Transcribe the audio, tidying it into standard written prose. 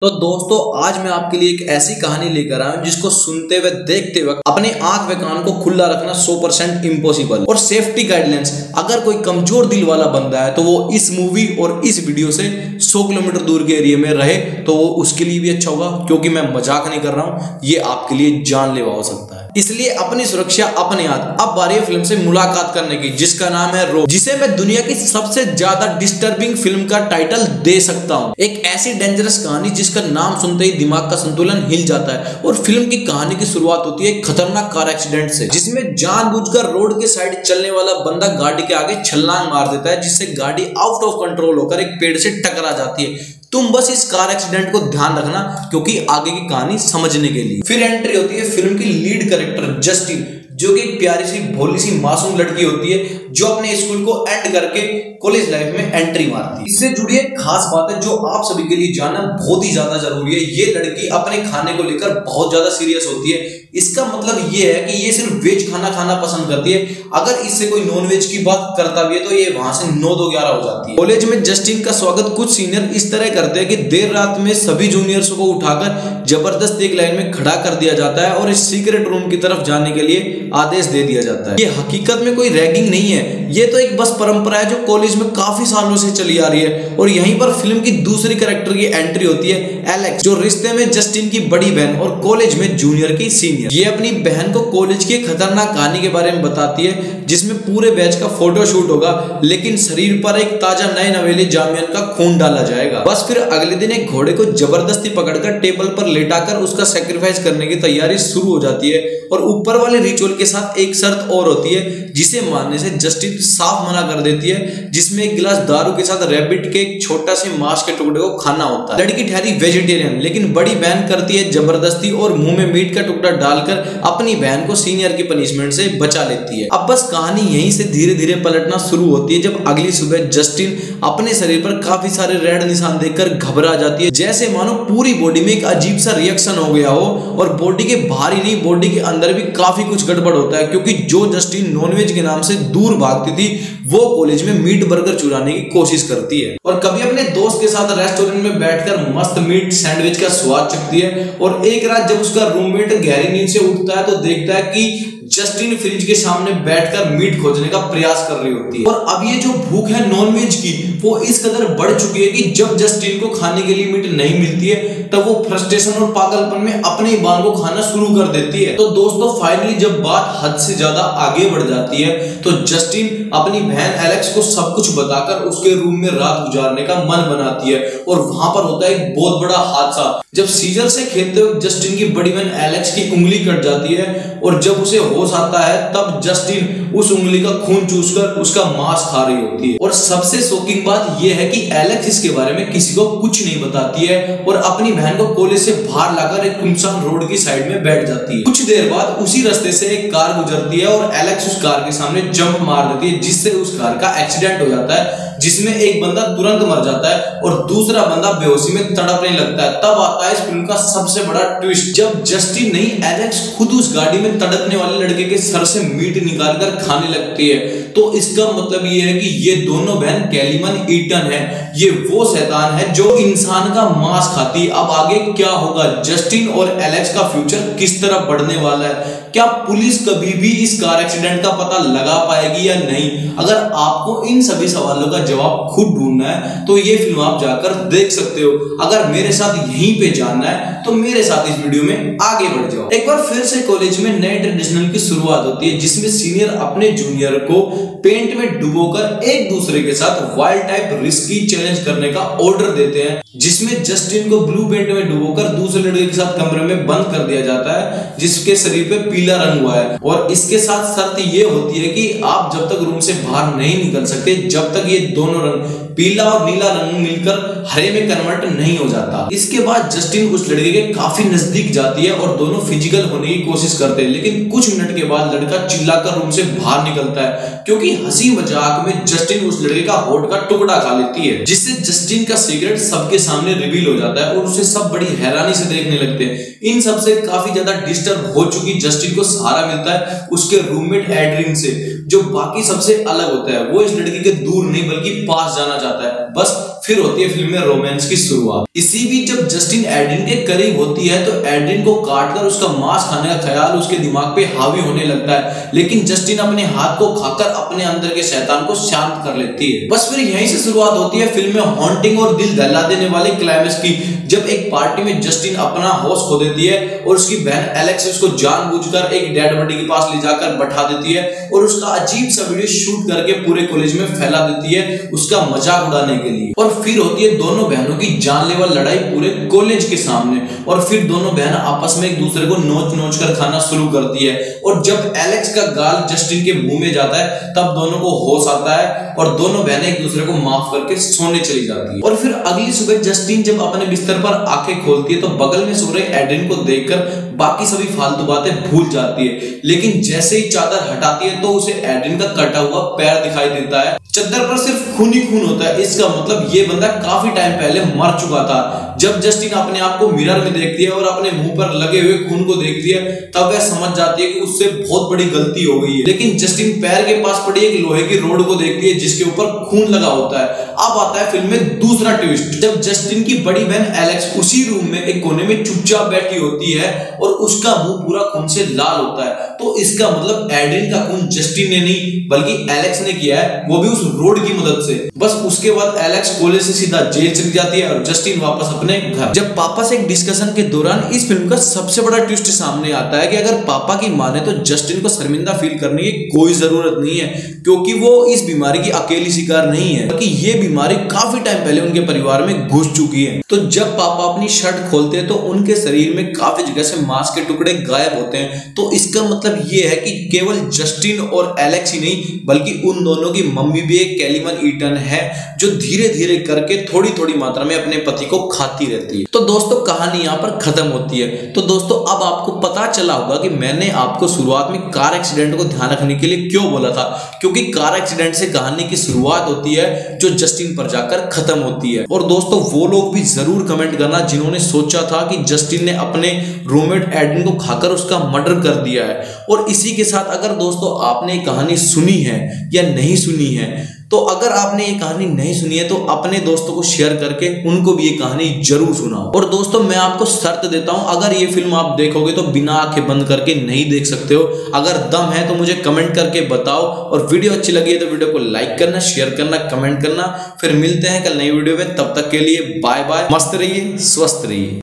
तो दोस्तों आज मैं आपके लिए एक ऐसी कहानी लेकर आया हूं जिसको सुनते हुए देखते वक्त अपने आंख व कान को खुला रखना 100% इम्पॉसिबल। और सेफ्टी गाइडलाइंस, अगर कोई कमजोर दिल वाला बंदा है तो वो इस मूवी और इस वीडियो से 100 किलोमीटर दूर के एरिया में रहे तो वो उसके लिए भी अच्छा होगा, क्योंकि मैं मजाक नहीं कर रहा हूं, ये आपके लिए जानलेवा हो सकता है। इसलिए अपनी सुरक्षा अपने हाथ। अब बारी है फिल्म से मुलाकात करने की, जिसका नाम है रो, जिसे मैं दुनिया की सबसे ज्यादा डिस्टर्बिंग फिल्म का टाइटल दे सकता हूं। एक ऐसी डेंजरस कहानी जिसका नाम सुनते ही दिमाग का संतुलन हिल जाता है। और फिल्म की कहानी की शुरुआत होती है एक खतरनाक कार एक्सीडेंट से, जिसमें जानबूझकर रोड के साइड चलने वाला बंदा गाड़ी के आगे छलांग मार देता है, जिससे गाड़ी आउट ऑफ कंट्रोल होकर एक पेड़ से टकरा जाती है। तुम बस इस कार एक्सीडेंट को ध्यान रखना, क्योंकि आगे की कहानी समझने के लिए। फिर एंट्री होती है फिल्म की लीड कैरेक्टर जस्टिन, जो कि एक प्यारी सी भोली सी मासूम लड़की होती है जो अपने स्कूल को एंड करके कॉलेज लाइफ में एंट्री मारती है। इससे जुड़ी एक खास बात है जो आप सभी के लिए जानना बहुत ही ज्यादा जरूरी है। ये लड़की अपने खाने को लेकर बहुत ज्यादा सीरियस होती है। इसका मतलब ये है कि ये सिर्फ वेज खाना खाना पसंद करती है। अगर इससे कोई नॉन वेज की बात करता भी है तो ये वहां से 9-2-11 हो जाती है। कॉलेज में जस्टिन का स्वागत कुछ सीनियर इस तरह करते हैं कि देर रात में सभी जूनियर्स को उठाकर जबरदस्त एक लाइन में खड़ा कर दिया जाता है और इस सीक्रेट रूम की तरफ जाने के लिए आदेश दे दिया जाता है। ये हकीकत में कोई रैगिंग नहीं है, ये तो एक बस परंपरा है जो कॉलेज में काफी सालों से चली आ रही है। और यहीं पर फिल्म की दूसरी कैरेक्टर की एंट्री होती है एलेक्स, जो रिश्ते में जस्टिन की बड़ी बहन और कॉलेज में जूनियर की सीनियर। ये अपनी बहन को कॉलेज की खतरनाक कहानी के बारे में बताती है, जिसमें पूरे बैच का फोटो शूट होगा, लेकिन शरीर पर एक ताजा नए नवेले जामियन का खून डाला जाएगा। बस फिर अगले दिन एक घोड़े को जबरदस्ती पकड़कर टेबल पर लेटाकर उसका सेक्रीफाइस करने की तैयारी शुरू हो जाती है। और ऊपर वाले रिचुअल के साथ एक शर्त और होती है, जिसे मानने से जस्टिन साफ मना कर देती है, जिसमें एक गिलास दारू के साथ रैबिट के एक छोटा से मांस के टुकड़े को खाना होता है। लड़की ठहरी वेजिटेरियन, लेकिन बड़ी बहन करती है जबरदस्ती और मुंह में मीट का टुकड़ा डालकर अपनी बहन को सीनियर की पनिशमेंट से बचा लेती है। अब बस कहानी यहीं से धीरे धीरे पलटना शुरू होती है, जब अगली सुबह जस्टिन अपने शरीर पर काफी सारे रेड निशान देखकर घबरा जाती है, जैसे मानो पूरी बॉडी में एक अजीब सा रिएक्शन हो गया हो। और बॉडी के बाहर ही नहीं, बॉडी के अंदर भी काफी कुछ गड़बड़ होता है, क्योंकि जो जस्टिन नॉनवेज के नाम से दूर भागती थी वो कॉलेज में मीट बर्गर चुराने की कोशिश करती है। और कभी अपने दोस्त के साथ रेस्टोरेंट में बैठकर मस्त मीट सैंडविच का स्वाद चखती है। और एक रात जब उसका रूममेट गहरी नींद से उठता है तो देखता है कि जस्टिन फ्रिज के सामने बैठकर मीट खोजने का प्रयास कर रही होती है। और अब ये जो भूख है नॉनवेज की, वो इस कदर बढ़ चुकी है कि जब जस्टिन को खाने के लिए मीट नहीं मिलती है तब वो फ्रस्ट्रेशन और पागलपन में अपने ही बाल को खाना शुरू कर देती है। तो दोस्तों फाइनली जब बात हद से ज्यादा आगे बढ़ जाती है तो जस्टिन अपनी बहन एलेक्स को सब कुछ बताकर उसके रूम में रात गुजारने का मन बनाती है। और वहां पर होता है एक बहुत बड़ा हादसा, जब सीजर से खेलते हुए जस्टिन की बड़ी बहन एलेक्स की उंगली कट जाती है। और जब उसे होश आता है तब जस्टिन उस उंगली का खून चूसकर उसका मांस खा रही होती है। और सबसे शॉकिंग बात यह है कि एलेक्स इसके बारे में किसी को कुछ नहीं बताती है और अपनी बहन को कॉलेज से बाहर लाकर एक सुनसान रोड की साइड में बैठ जाती है। कुछ देर बाद उसी रास्ते से एक कार गुजरती है और एलेक्स उस कार के सामने जंप मार देती है, जिससे उस कार का एक्सीडेंट हो जाता है, जिसमें एक बंदा तुरंत मर जाता है और दूसरा बंदा बेहोशी में तड़पने लगता है। तब आता है इस फिल्म का सबसे बड़ा ट्विस्ट, जब जस्टिन नहीं एलेक्स खुद उस गाड़ी में तड़पने वाले लड़के के सर से मीट निकालकर खाने लगती है। तो इसका मतलब ये है कि ये दोनों बहन कैलीमन ईटन है, ये वो शैतान है जो इंसान का मांस खाती है। अब आगे क्या होगा, जस्टिन और एलेक्स का फ्यूचर किस तरह बढ़ने वाला है, क्या पुलिस कभी भी इस कार एक्सीडेंट का पता लगा पाएगी या नहीं? अगर आपको इन सभी सवालों का जवाब खुद ढूंढना है तो ये फिल्म आप जाकर देख सकते हो। अगर मेरे साथ यहीं पे जानना है तो मेरे साथ इस वीडियो में आगे बढ़ जाओ। एक बार फिर से कॉलेज में नए ट्रेडिशनल की शुरुआत होती है, जिसमें सीनियर अपने जूनियर को पेंट में डुबोकर एक दूसरे के साथ वाइल्ड टाइप रिस्की चैलेंज करने का ऑर्डर देते हैं, जिसमें जस्टिन को ब्लू पेंट में डुबोकर दूसरे लड़के के साथ कमरे में बंद कर दिया जाता है, जिसके शरीर पे पीला रंग हुआ है। और इसके साथ शर्त ये होती है कि आप जब तक रूम से बाहर नहीं निकल सकते जब तक ये दोनों रंग पीला और नीला रंग मिलकर हरे में कन्वर्ट नहीं हो जाता। इसके बाद जस्टिन उस लड़के के काफी नजदीक जाती है और दोनों फिजिकल होने की कोशिश करते हैं, लेकिन कुछ मिनट के बाद लड़का चिल्लाकर रूम से बाहर निकलता है, क्योंकि हंसी मजाक में जस्टिन उस लड़के का होठ का टुकड़ा खा लेती है, जिससे जस्टिन का सीक्रेट सबके सामने रिवील हो जाता है और उसे सब बड़ी हैरानी से देखने लगते हैं। इन सब से काफी ज्यादा डिस्टर्ब हो चुकी जस्टिन को सहारा मिलता है उसके रूममेट एड्रिन से, जो बाकी सबसे अलग होता है। वो इस लड़की के दूर नहीं बल्कि पास जाना चाहता है। बस फिर होती है फिल्म में रोमांस की शुरुआत। इसी बीच जब जस्टिन एड्रिन के करीब होती है तो एड्रिन को काटकर उसका मांस खाने का ख्याल उसके दिमाग पे हावी होने लगता है, लेकिन जस्टिन अपने हाथ को खाकर अपने अंदर के शैतान को शांत कर लेती है। बस फिर यहीं से शुरुआत होती है फिल्म में हॉन्टिंग और दिल दहला देने वाले क्लाइमेक्स की, जब एक पार्टी में जस्टिन अपना होश खो देती है और उसकी बहन एलेक्स उसको जानबूझकर एक डेड बॉडी के पास ले जाकर बैठा देती है और उसका अजीब सा वीडियो शूट करके पूरे कॉलेज में फैला देती है उसका मजाक उड़ाने के लिए। और फिर होती है दोनों बहनों की जानलेवा लड़ाई पूरे कॉलेज के सामने, और फिर दोनों बहन आपस में एक दूसरे को नोच नोच कर खाना शुरू करती है। और जब एलेक्स का गाल जस्टिन के मुंह में जाता है तब दोनों को होश आता है और दोनों बहनें एक दूसरे को माफ करके सोने चली जाती है। और फिर अगली सुबह जस्टिन जब अपने बिस्तर पर आंखें खोलती है तो बगल में सो रहे एड्रिन को देखकर बाकी सभी फालतू बातें भूल जाती है, लेकिन जैसे ही चादर हटाती है तो उसे एड्रिन का कटा हुआ पैर दिखाई देता है। चादर पर सिर्फ खून ही खून होता है, इसका मतलब ये बंदा काफी टाइम पहले मर चुका था। जब जस्टिन अपने आप को मिरर में देखती है और अपने मुंह पर लगे हुए खून को देखती है तब वह समझ जाती है कि उससे बहुत बड़ी गलती हो गई है। लेकिन जस्टिन पैर के पास पड़ी एक लोहे की रोड को देखती है जिसके ऊपर खून लगा होता है। अब आता है फिल्म में दूसरा ट्विस्ट, जब जस्टिन की बड़ी बहन एलेक्स उसी रूम में एक कोने में चुपचाप बैठी होती है और उसका मुंह पूरा खून से लाल होता है, तो इसका मतलब एड्रिन का खून जस्टिन ने नहीं बल्कि एलेक्स ने किया है, वो भी उस रोड की मदद से। बस उसके बाद एलेक्स कॉलेज से सीधा जेल चली जाती है और जस्टिन वापस अपने घर। जब पापा से एक डिस्कशन के दौरान इस फिल्म का सबसे बड़ा ट्विस्ट सामने आता है कि अगर पापा की माने तो जस्टिन को शर्मिंदा फील करने की कोई जरूरत नहीं है, क्योंकि वो इस बीमारी की अकेली शिकार नहीं है, बल्कि ये बीमारी काफी टाइम पहले उनके परिवार में घुस चुकी है। तो जब पापा अपनी शर्ट खोलते हैं तो उनके शरीर में काफी जगह से मांस के टुकड़े गायब होते हैं, तो इसका मतलब ये है कि केवल जस्टिन और एलेक्स ही नहीं बल्कि उन दोनों की मम्मी भी एक कैलीमन ईटन है जो धीरे धीरे करके थोड़ी थोड़ी मात्रा में अपने पति को खाती रहती है। तो दोस्तों कहानी यहाँ पर खत्म होती है। तो दोस्तों अब आपको पता चला होगा कि मैंने आपको शुरुआत में कार एक्सीडेंट को ध्यान रखने के लिए क्यों बोला था, क्योंकि कार एक्सीडेंट से कहानी की शुरुआत होती है जो जस्टिन पर जाकर खत्म होती है। और दोस्तों वो लोग भी जरूर कमेंट करना जिन्होंने सोचा था कि जस्टिन ने अपने रूममेट एड्रिन को खाकर उसका मर्डर कर दिया है। और इसी के साथ अगर दोस्तों आपने कहानी सुनी है या नहीं सुनी है, तो अगर आपने ये कहानी नहीं सुनी है तो अपने दोस्तों को शेयर करके उनको भी ये कहानी जरूर सुनाओ। और दोस्तों मैं आपको शर्त देता हूं, अगर ये फिल्म आप देखोगे तो बिना आंखें बंद करके नहीं देख सकते हो। अगर दम है तो मुझे कमेंट करके बताओ, और वीडियो अच्छी लगी है तो वीडियो को लाइक करना, शेयर करना, कमेंट करना। फिर मिलते हैं कल नई वीडियो में, तब तक के लिए बाय बाय। मस्त रहिए, स्वस्थ रहिए।